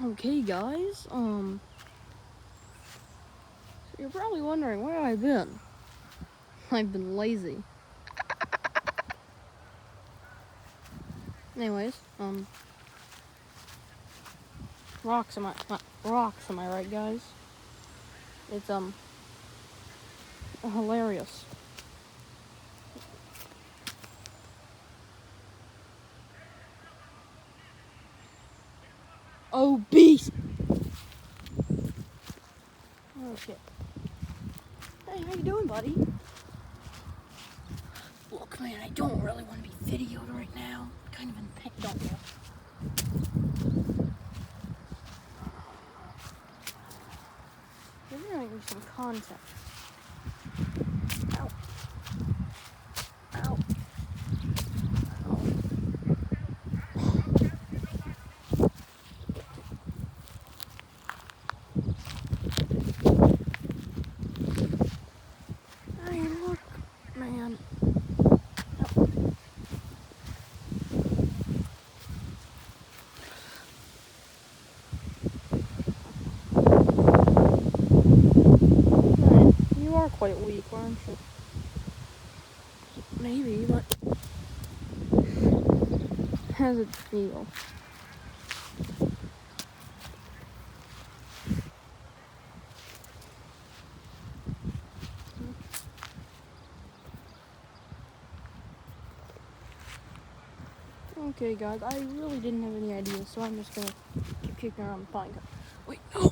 Okay, guys, so you're probably wondering where I've been. I've been lazy. Anyways, rocks, am I right, guys? It's, hilarious. Oh, beast! Okay. Hey, how you doing, buddy? Look, man, I don't really want to be videoed right now. I'm kind of in pain, don't you? You're gonna make me some content. Ow. Ow. Ow. Hey, look, man. You are quite weak, aren't you? Maybe, but how's it feel? Okay, guys, I really didn't have any ideas, so I'm just gonna keep kicking around the pine cone. Wait, no!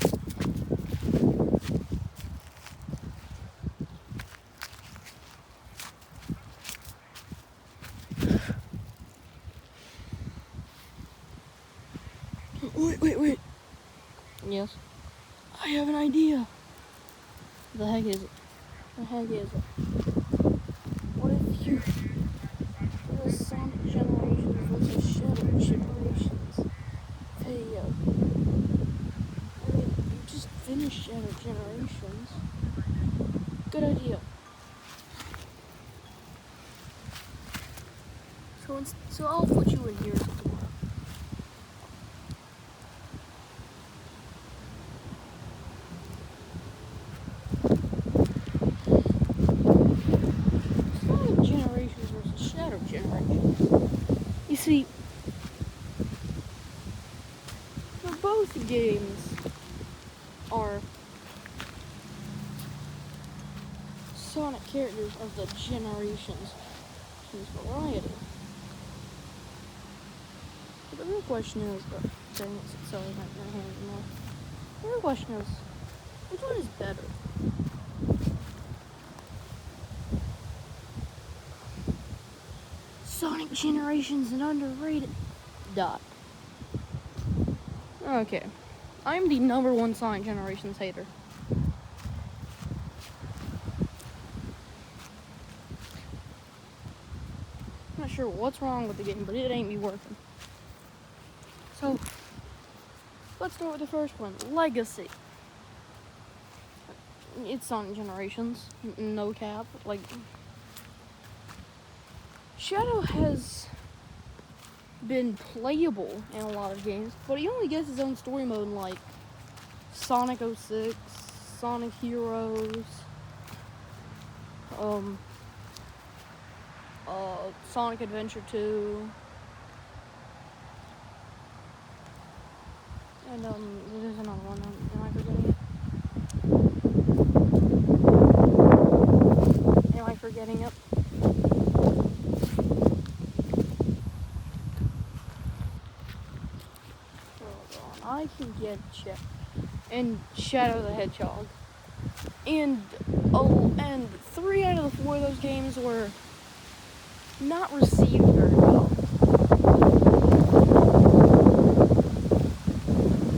Wait. Yes? I have an idea. The heck is it? What if you do a Sonic Generations versus Shadow Generations video? I mean, you just finished Shadow Generations. Good idea. So I'll put you in here tomorrow. Sonic Generations versus Shadow Generations. You see, both games are Sonic characters of the Generations variety. But the real question is, dang it, it's so not my hand anymore. The real question is, which one is better? Sonic Generations is underrated. Dot. Okay. I'm the #1 Sonic Generations hater. I'm not sure what's wrong with the game, but it ain't me working. So, let's start with the first one, Legacy. It's Sonic Generations, no cap. Like, Shadow has been playable in a lot of games, but he only gets his own story mode in like Sonic 06, Sonic Heroes, Sonic Adventure 2, and there's another one. Am I forgetting it? Am I forgetting it? Hold on, I can get check. And Shadow the Hedgehog. And 3 out of the 4 of those games were not received very well.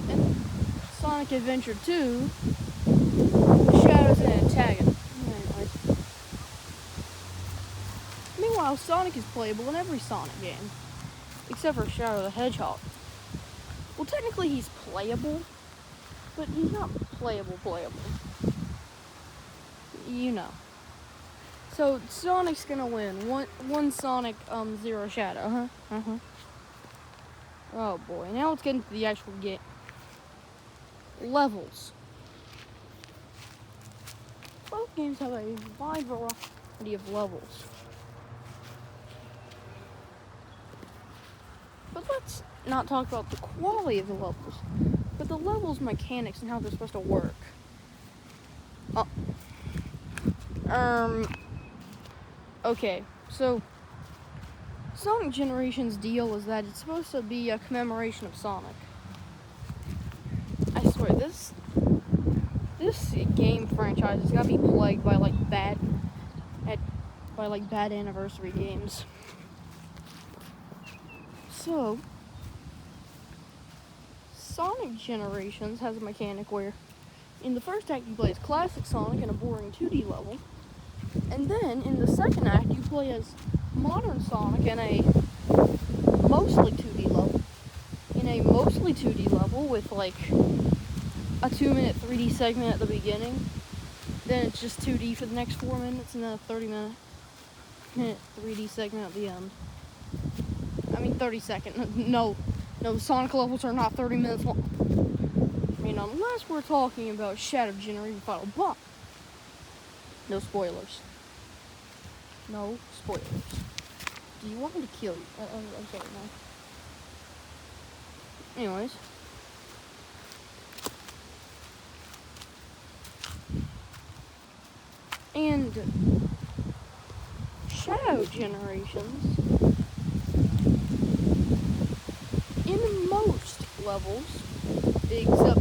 And Sonic Adventure 2, Shadow's an antagonist. Anyways. Meanwhile, Sonic is playable in every Sonic game, except for Shadow the Hedgehog. Well, technically he's playable, but he's not playable. You know. So Sonic's gonna win. One Sonic, 0 Shadow, huh? Oh boy, now let's get into the actual game. levels. Both games have a wide variety of levels. But let's not talk about the quality of the levels, but the levels' mechanics and how they're supposed to work. Okay, so Sonic Generations' deal is that it's supposed to be a commemoration of Sonic. I swear, this game franchise has got to be plagued by bad anniversary games. So, Sonic Generations has a mechanic where in the first act you play as classic Sonic in a boring 2D level, and then in the second act you play as modern Sonic in a mostly 2D level. With like a 2-minute 3D segment at the beginning, then it's just 2D for the next 4 minutes, and then a 30-minute 3D segment at the end. 30 second. No, the Sonic levels are not 30 minutes long. Unless we're talking about Shadow Generation Final Boss. No spoilers. No spoilers. Do you want me to kill you? I'm sorry, no. Anyways. And Shadow Generations, in most levels, except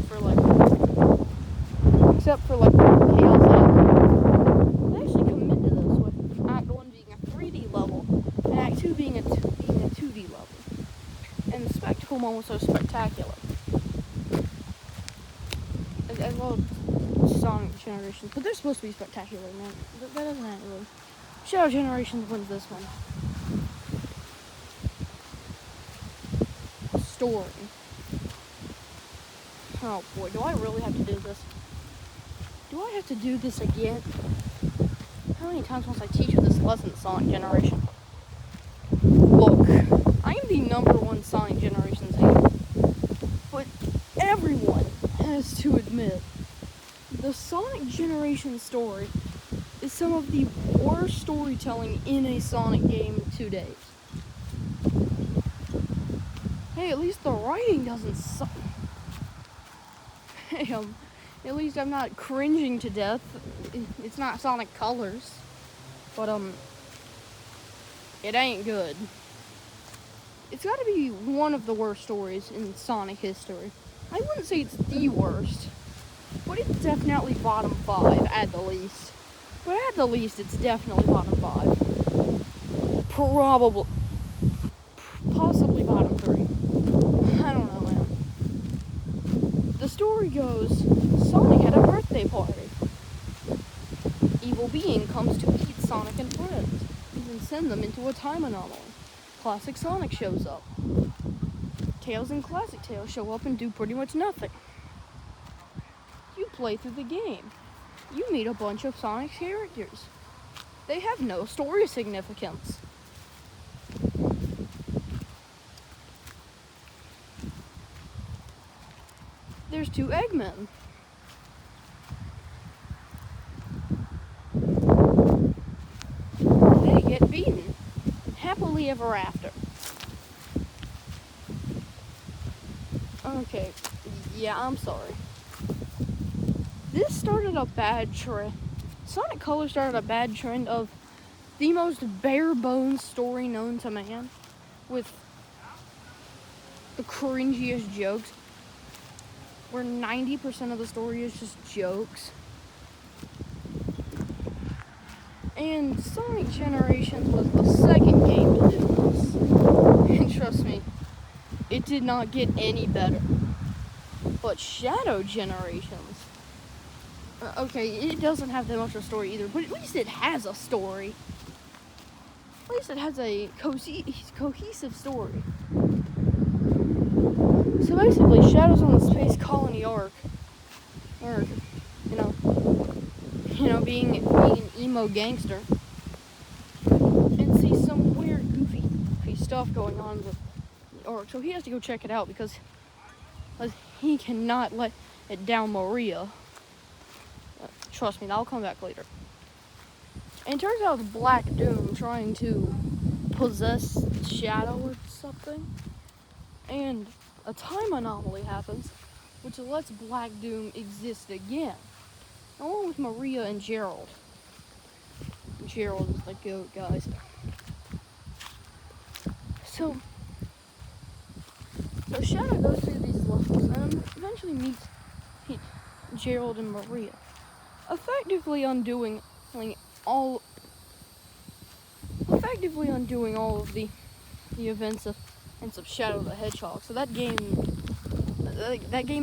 for Chaos Element, they actually committed this with Act 1 being a 3D level and Act 2 being a 2D level. And the spectacle moments are spectacular. I love Sonic Generations, but they're supposed to be spectacular, man. That doesn't really. Shadow Generations wins this one. Story. Oh boy, do I really have to do this? Do I have to do this again? How many times must I teach you this lesson, Sonic Generation? Look, I am the #1 Sonic Generations hater, but everyone has to admit the Sonic Generation story is some of the worst storytelling in a Sonic game to date. Hey, at least the writing doesn't suck. Hey, at least I'm not cringing to death. It's not Sonic Colors, but it ain't good. It's got to be one of the worst stories in Sonic history. I wouldn't say it's the worst, but it's definitely bottom 5 at the least. But at the least, it's definitely bottom 5. Possibly bottom 3. I don't know, man. The story goes, Sonic had a birthday party. Evil being comes to eat Sonic and friends, and send them into a time anomaly. Classic Sonic shows up. Tails and Classic Tails show up and do pretty much nothing. You play through the game. You meet a bunch of Sonic characters. They have no story significance. There's 2 Eggmen. They get beaten. Happily ever after. Okay, yeah, I'm sorry. This started a bad trend. Sonic Colors started a bad trend of the most bare bones story known to man, with the cringiest jokes, where 90% of the story is just jokes. And Sonic Generations was the second game to do this. And trust me, it did not get any better. But Shadow Generations, okay, it doesn't have that much of a story either, but at least it has a story. At least it has a cohesive story. So basically, Shadow's on the Space Colony Ark, being an emo gangster, and sees some weird, goofy stuff going on with the Ark. So he has to go check it out because he cannot let at Down Maria. Trust me, that'll come back later. And it turns out it's Black Doom trying to possess Shadow or something. And a time anomaly happens, which lets Black Doom exist again, along with Maria and Gerald. Gerald is the goat, guys. So Shadow goes through these levels and eventually meets Gerald and Maria, effectively undoing all of the events of Shadow the Hedgehog. So that game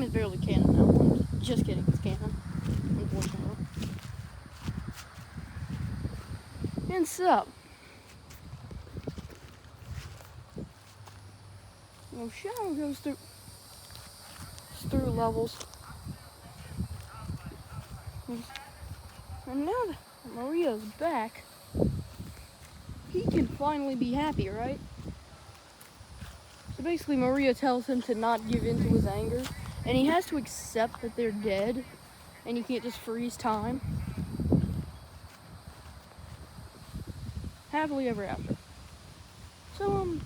is barely canon now. Just kidding, it's canon, unfortunately. And so, Shadow goes through levels, and now that Maria's back, he can finally be happy, right? So basically, Maria tells him to not give in to his anger, and he has to accept that they're dead, and you can't just freeze time. Happily ever after. So,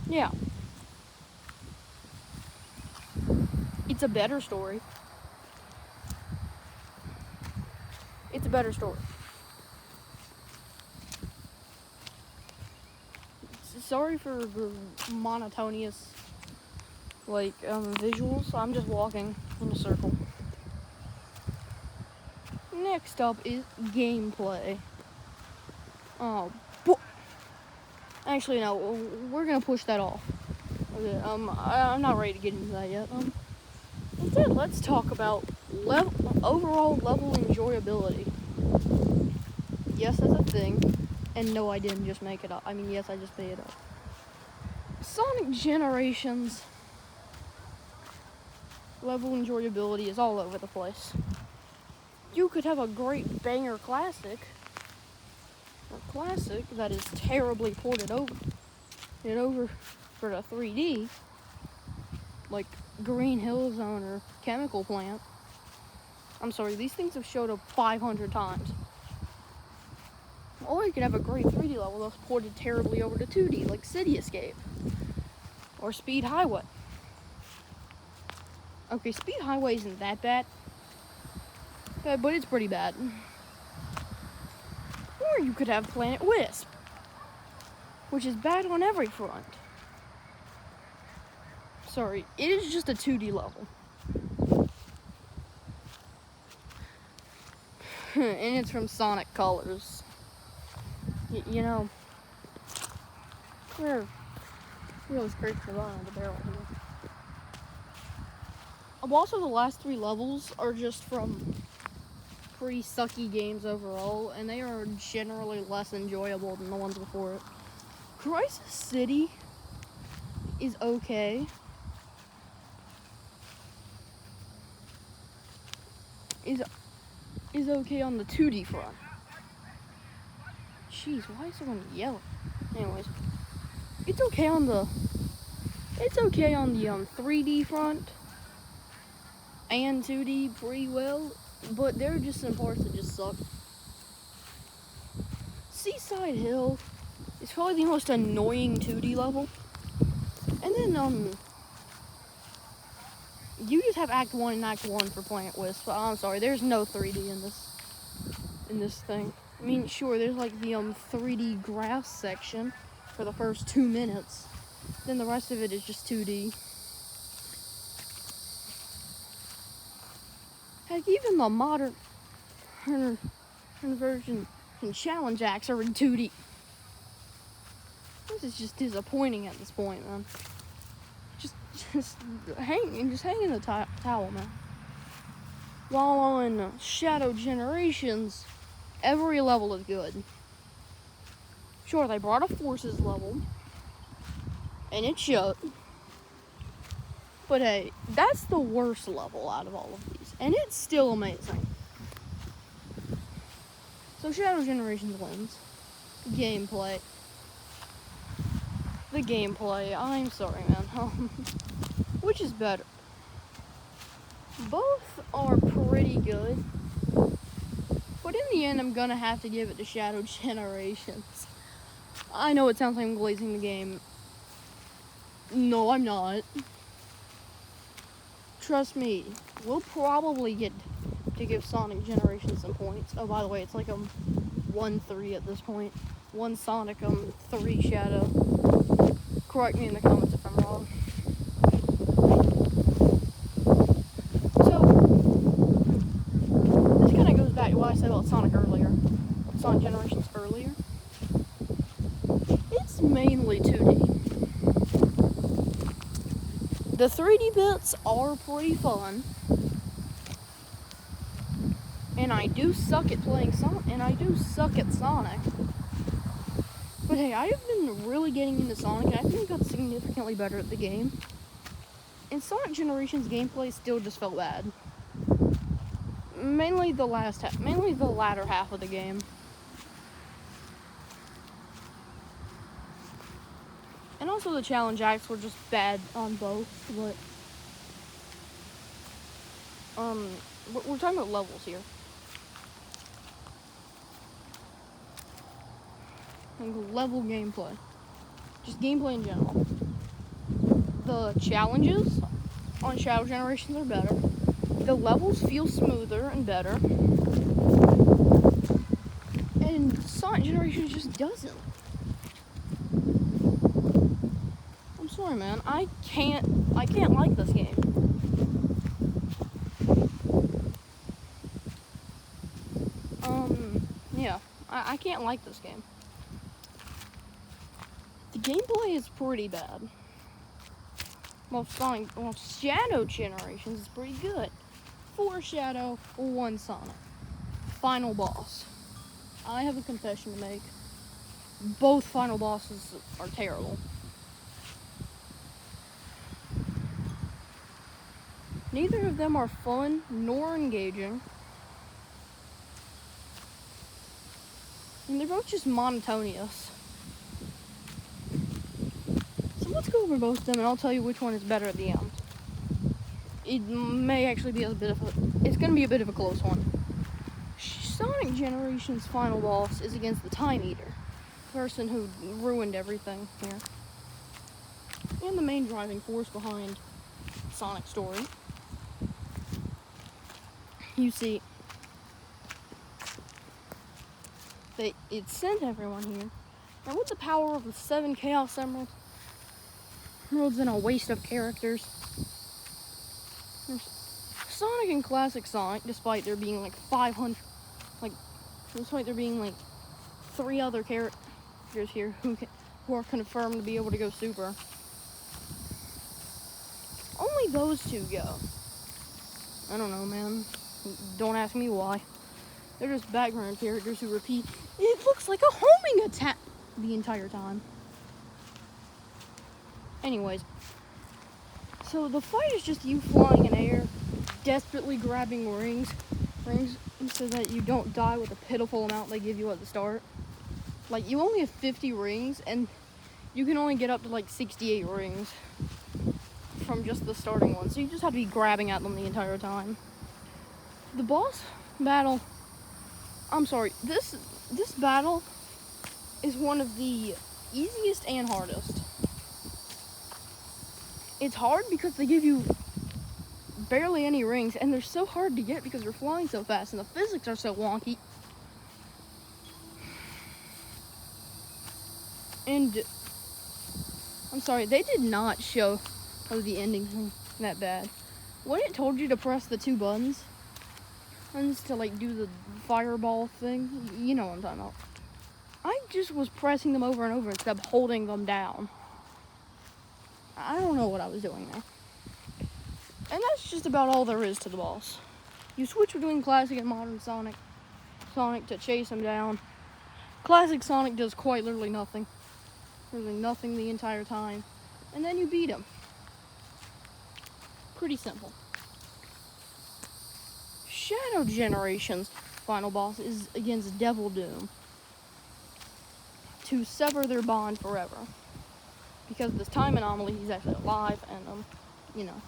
yeah. It's a better story. It's a better story. Sorry for the monotonous, visuals. I'm just walking in a circle. Next up is gameplay. Actually, no, we're gonna push that off. Okay, I'm not ready to get into that yet. Instead, let's talk about overall level enjoyability. Yes, that's a thing. And no, I didn't just make it up. I mean, yes, I just made it up. Sonic Generations level enjoyability is all over the place. You could have a great banger classic, a classic that is terribly ported over for the 3D, like Green Hill Zone or Chemical Plant. I'm sorry, these things have showed up 500 times. Or you could have a great 3D level that's ported terribly over to 2D, like City Escape or Speed Highway. Okay, Speed Highway isn't that bad, but it's pretty bad. Or you could have Planet Wisp, which is bad on every front. Sorry, it is just a 2D level. And it's from Sonic Colors. You know, we're really scraping the bottom of the barrel here. Also, the last 3 levels are just from pretty sucky games overall, and they are generally less enjoyable than the ones before it. Crisis City is okay. Is okay on the 2D front. Jeez, why is someone yelling? Anyways, it's okay on the 3D front and 2D pretty well, but there are just some parts that just suck. Seaside Hill is probably the most annoying 2D level. And then you just have Act 1 and Act 1 for Planet Wisp. I'm sorry, there's no 3D in this thing. I mean, sure, there's like the 3D grass section for the first 2 minutes. Then the rest of it is just 2D. Heck, even the modern version and Challenge Acts are in 2D. This is just disappointing at this point, man. Just hang in the towel, man. While on Shadow Generations, every level is good. Sure, they brought a Forces level, and it showed. But hey, that's the worst level out of all of these, and it's still amazing. So Shadow Generations wins. Gameplay. The gameplay, I'm sorry, man. Which is better? Both are pretty good, but in the end, I'm gonna have to give it to Shadow Generations. I know it sounds like I'm glazing the game. No, I'm not. Trust me, we'll probably get to give Sonic Generations some points. Oh, by the way, it's like 1-3 at this point. 1 Sonic, 3 Shadow. Correct me in the comments if I'm wrong. So, this kind of goes back to what I said about Sonic earlier. Sonic Generations earlier. It's mainly 2D. The 3D bits are pretty fun. And I do suck at playing Sonic, and I do suck at Sonic. But hey, I have been really getting into Sonic, and I think I got significantly better at the game. And Sonic Generations gameplay still just felt bad. Mainly the latter half of the game. And also the challenge acts were just bad on both, but we're talking about levels here. Like level gameplay. Just gameplay in general. The challenges on Shadow Generations are better. The levels feel smoother and better. And Sonic Generations just doesn't. I'm sorry, man. I can't like this game. Yeah. I can't like this game. The gameplay is pretty bad. Well, Shadow Generations is pretty good. 4 Shadow, 1 Sonic. Final boss. I have a confession to make. Both final bosses are terrible. Neither of them are fun nor engaging. And they're both just monotonous. So let's go over both of them and I'll tell you which one is better at the end. It may actually be it's gonna be a bit of a close one. Sonic Generations final boss is against the Time Eater, person who ruined everything here. And the main driving force behind Sonic's story. You see, it sent everyone here, and with the power of the 7 Chaos Emeralds and a waste of characters, Sonic and Classic Sonic, despite there being like 3 other characters here who are confirmed to be able to go super, only those 2 go. I don't know, man. Don't ask me why. They're just background characters who repeat, it looks like a homing attack the entire time. Anyways, so the fight is just you flying in air, desperately grabbing rings so that you don't die with a pitiful amount they give you at the start. Like, you only have 50 rings, and you can only get up to like 68 rings from just the starting one, so you just have to be grabbing at them the entire time. The boss battle, this battle is one of the easiest and hardest. It's hard because they give you barely any rings, and they're so hard to get because they're flying so fast, and the physics are so wonky. And I'm sorry, they did not show the ending thing that bad. When it told you to press the 2 buttons to like do the fireball thing, you know what I'm talking about. I just was pressing them over and over instead of holding them down. I don't know what I was doing there. And that's just about all there is to the boss. You switch between Classic and Modern Sonic to chase him down. Classic Sonic does quite literally nothing. Really nothing the entire time. And then you beat him. Pretty simple. Shadow Generations final boss is against Devil Doom to sever their bond forever. Because of this time anomaly, he's actually alive, and, you know.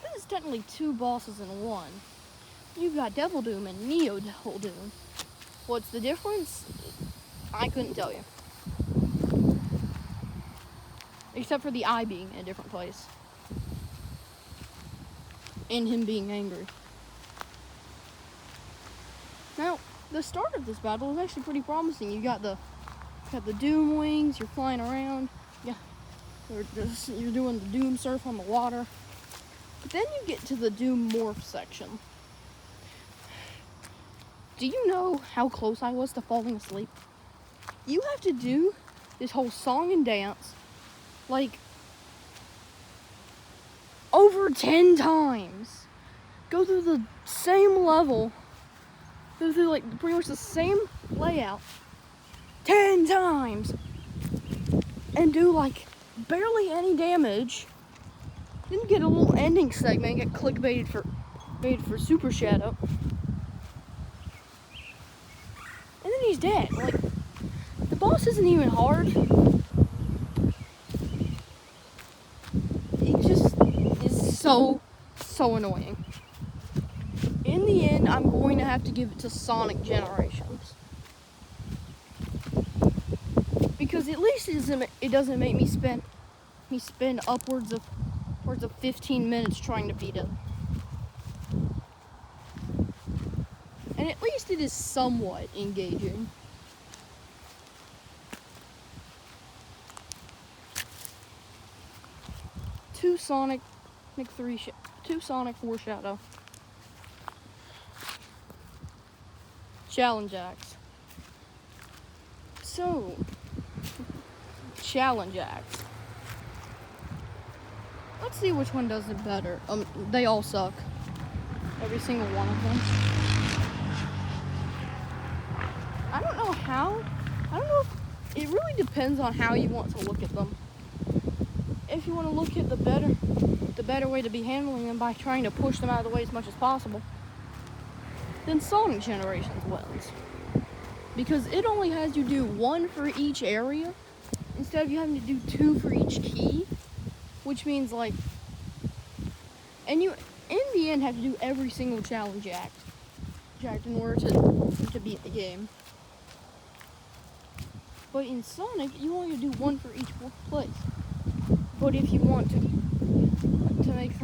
this is technically 2 bosses in one. You've got Devil Doom and Neo Devil Doom. What's the difference? I couldn't tell you. Except for the eye being in a different place. And him being angry. Now, the start of this battle is actually pretty promising. You got the Doom wings, you're flying around. Yeah, you're doing the Doom surf on the water. But then you get to the Doom morph section. Do you know how close I was to falling asleep? You have to do this whole song and dance like over 10 times. Go through the same level. Go through like pretty much the same layout 10 times. And do like barely any damage. Then get a little ending segment, get clickbaited for Super Shadow. And then he's dead. Like, the boss isn't even hard. He just is so annoying. In the end, I'm going to have to give it to Sonic Generations. Because at least it doesn't make me spend upwards of 15 minutes trying to beat it. And at least it is somewhat engaging. Two Sonic 4 Shadow. Challenge Axe. So, Challenge Axe. Let's see which one does it better. They all suck. Every single one of them. I don't know how. I don't know if it really depends on how you want to look at them. If you want to look at the better way to be handling them by trying to push them out of the way as much as possible, then Sonic Generations wins. Because it only has you do 1 for each area, instead of you having to do 2 for each key, which means like, and you, in the end, have to do every single challenge act in order to beat the game. But in Sonic, you only do 1 for each place. But if you want to make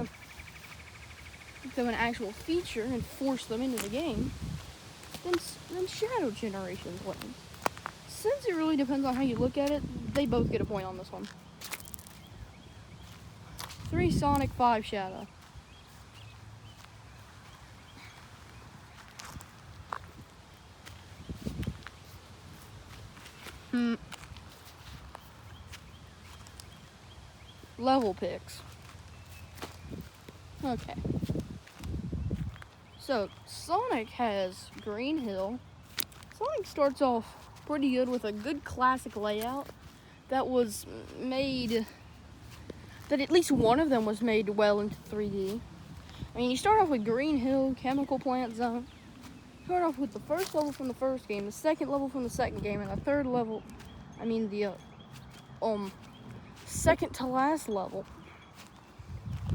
them an actual feature and force them into the game, then Shadow Generations wins. Since it really depends on how you look at it, they both get a point on this one. 3 Sonic, 5 Shadow. Level picks. Okay. So, Sonic has Green Hill. Sonic starts off pretty good with a good classic layout that was made, that at least one of them was made well into 3D. I mean, you start off with Green Hill, Chemical Plant Zone. Start off with the first level from the first game, the second level from the second game, and the third level, the second to last level.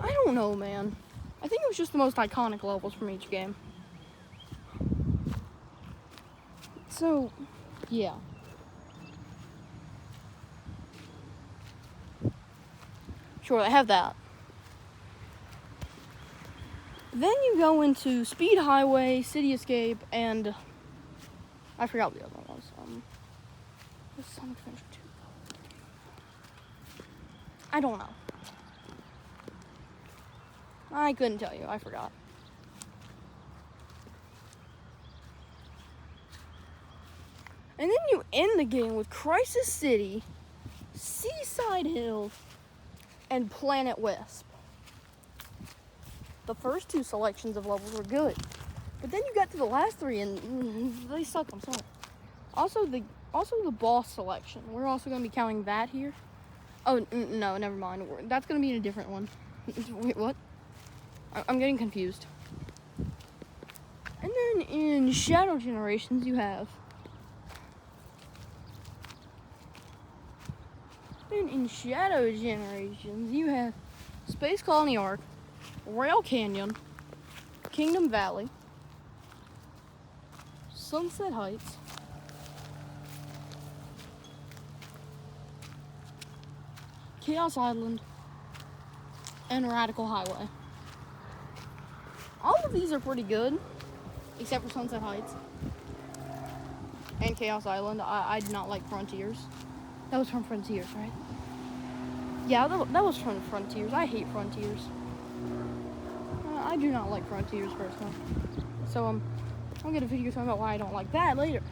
I don't know, man. I think it was just the most iconic levels from each game. So, yeah. Sure, they have that. Then you go into Speed Highway, City Escape, and I forgot what the other one was. Sonic Adventure 2. I don't know. I couldn't tell you. I forgot. And then you end the game with Crisis City, Seaside Hill, and Planet Wisp. The first 2 selections of levels were good, but then you got to the last 3 and they suck. I'm sorry. Also the boss selection. We're also going to be counting that here. Oh no, never mind. That's going to be in a different one. Wait, what? I'm getting confused. And then in Shadow Generations, you have. Then in Shadow Generations, you have Space Colony Arc, Rail Canyon, Kingdom Valley, Sunset Heights, Chaos Island, and Radical Highway. All of these are pretty good, except for Sunset Heights and Chaos Island. I did not like Frontiers. That was from Frontiers, right? Yeah, that was from Frontiers. I hate Frontiers. I do not like Frontiers personally. So I'll get a video talking about why I don't like that later.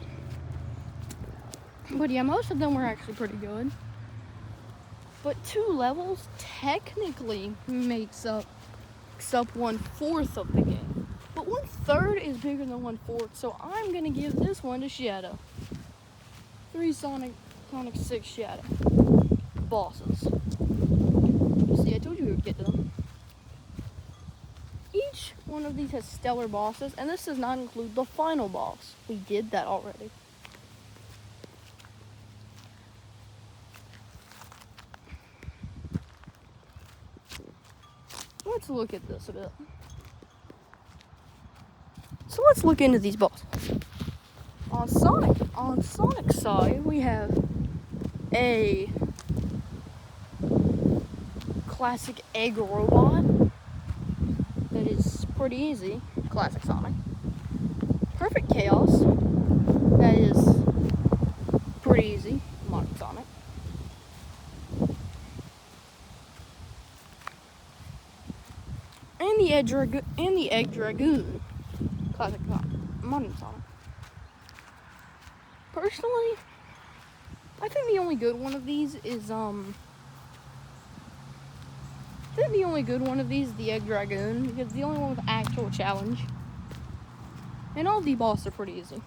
But yeah, most of them were actually pretty good. But 2 levels technically makes up 1/4 of the game. But 1/3 is bigger than 1/4, so I'm gonna give this one to Shadow. 3 Sonic 6 Shadow bosses. See, I told you we would get to them. Each one of these has stellar bosses, and this does not include the final boss. We did that already. Let's look at this a bit. So let's look into these bosses. On Sonic's side, we have a classic egg robot that is pretty easy, classic Sonic. Perfect Chaos, that is pretty easy, modern Sonic. And the Egg Dragoon, classic Sonic, modern Sonic. Personally, I think the only good one of these is the Egg Dragoon, because it's the only one with actual challenge. And all the bosses are pretty easy.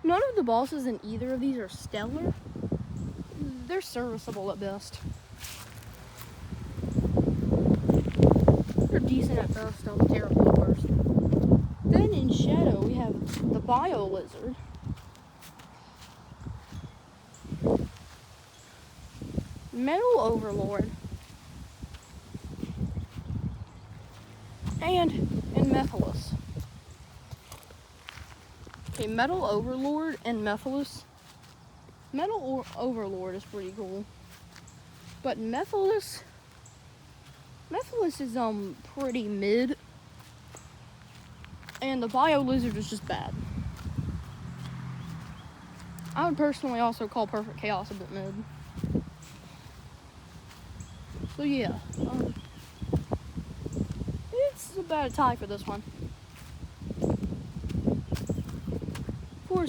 None of the bosses in either of these are stellar. They're serviceable at best. They're decent at best, terrible at worst. Then in Shadow, we have the Bio Lizard. Metal Overlord. And Mephiles. Okay, Metal Overlord and Mephiles. Metal Overlord is pretty cool. But Mephiles is pretty mid. And the Bio Lizard is just bad. I would personally also call Perfect Chaos a bit mid. So yeah, it's about a tie for this one. For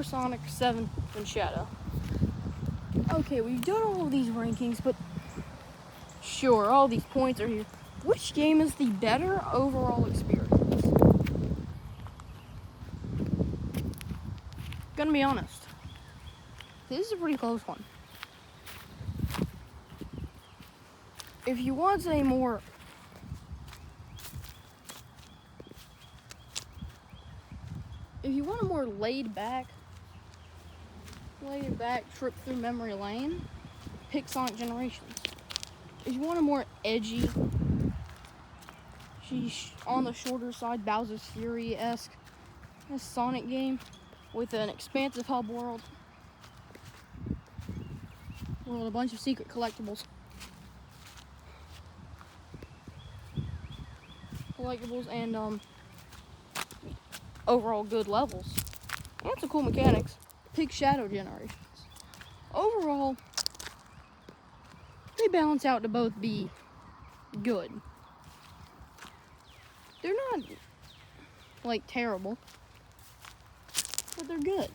Sonic, 7 in Shadow. Okay, we've done all of these rankings, but sure, all these points are here. Which game is the better overall experience? Gonna be honest, this is a pretty close one. If you want a more laid back trip through memory lane, pick Sonic Generations. If you want a more edgy, on the shorter side, Bowser's Fury-esque Sonic game with an expansive hub world with a bunch of secret collectibles and overall good levels and some cool mechanics, pick Shadow Generations. Overall, they balance out to both be good. They're not like terrible, but they're good.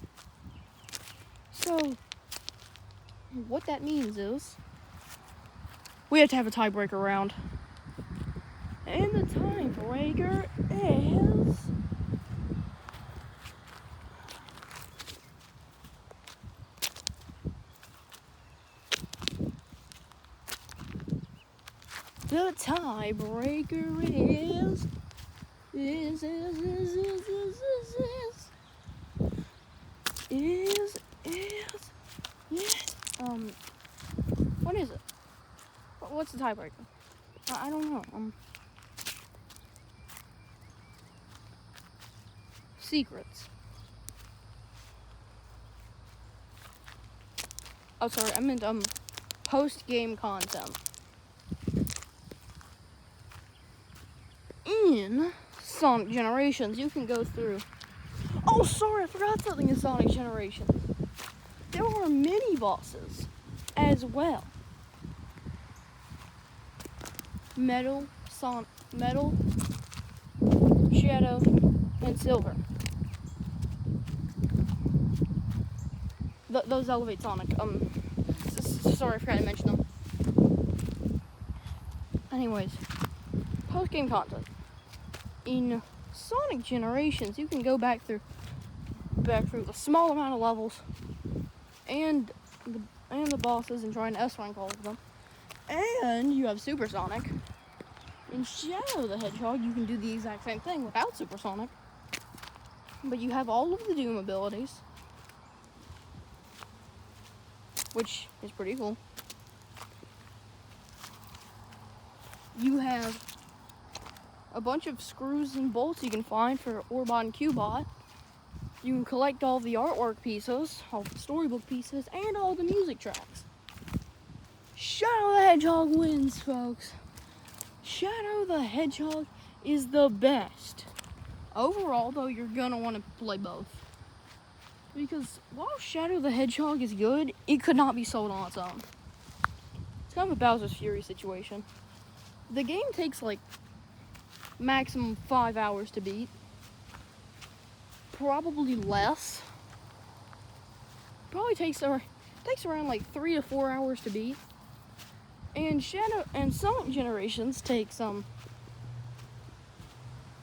So what that means is we have to have a tiebreaker round. And the tiebreaker is What is it? What's the tiebreaker? I don't know. Secrets. Oh, sorry. I meant post-game content. In Sonic Generations, you can go through. Oh, sorry, I forgot something in Sonic Generations. There are mini bosses as well. Metal, Shadow, and Silver. Those elevate Sonic. Sorry, I forgot to mention them. Anyways, post-game content. In Sonic Generations, you can go back through a small amount of levels and the bosses and try and S-rank all of them. And you have Super Sonic. In Shadow the Hedgehog, you can do the exact same thing without Super Sonic. But you have all of the Doom abilities, which is pretty cool. You have a bunch of screws and bolts you can find for Orbot and Cubot. You can collect all the artwork pieces, all the storybook pieces, and all the music tracks. Shadow the Hedgehog wins, folks. Shadow the Hedgehog is the best. Overall, though, you're gonna want to play both. Because while Shadow the Hedgehog is good, it could not be sold on its own. It's kind of a Bowser's Fury situation. The game takes like maximum 5 hours to beat. Probably less. Probably takes around like 3 to 4 hours to beat. And Shadow and Sonic Generations takes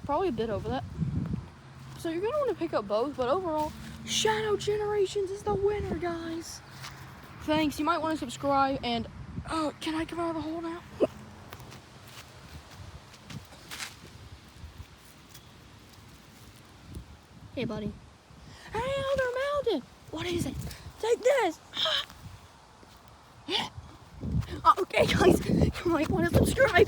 probably a bit over that. So you're gonna want to pick up both, but overall, Shadow Generations is the winner, guys. Thanks. You might want to subscribe and can I come out of the hole now? Hey, buddy. Hey, Elder Mountain! What is it? Take this! Okay, guys, you might want to subscribe.